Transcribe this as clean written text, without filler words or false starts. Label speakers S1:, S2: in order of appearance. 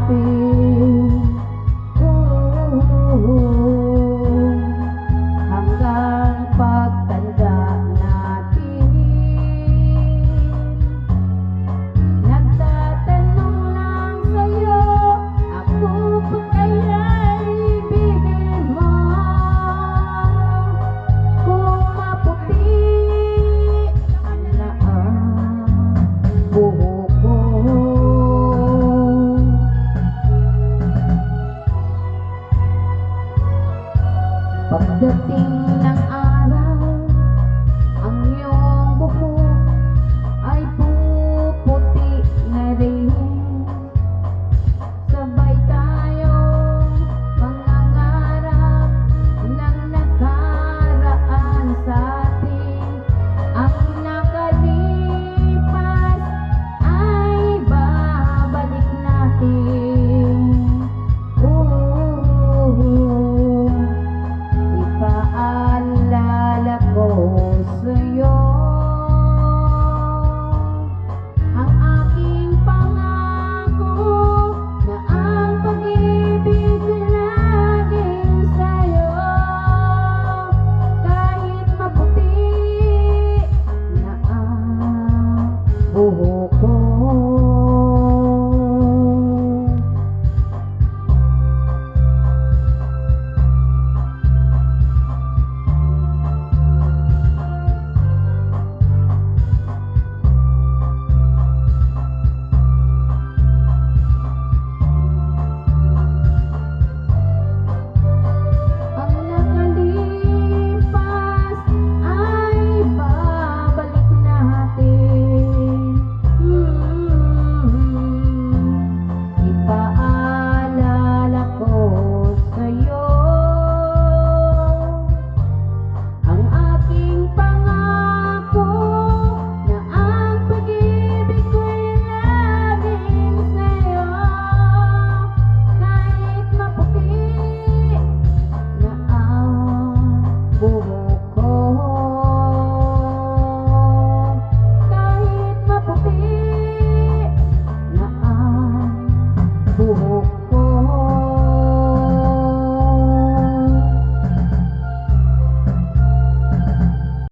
S1: natin. Hanggang pagtanda natin, nagtatanong lang sa'yo, ako pa kaya'y ibigin mo? Kung maputi na ang buhok ko, pagdating ng araw, ang iyong buhok ay puputi na rin. Sabay tayong mangangarap ng nakaraan sa atin. Ang nakalipas ay babalik natin.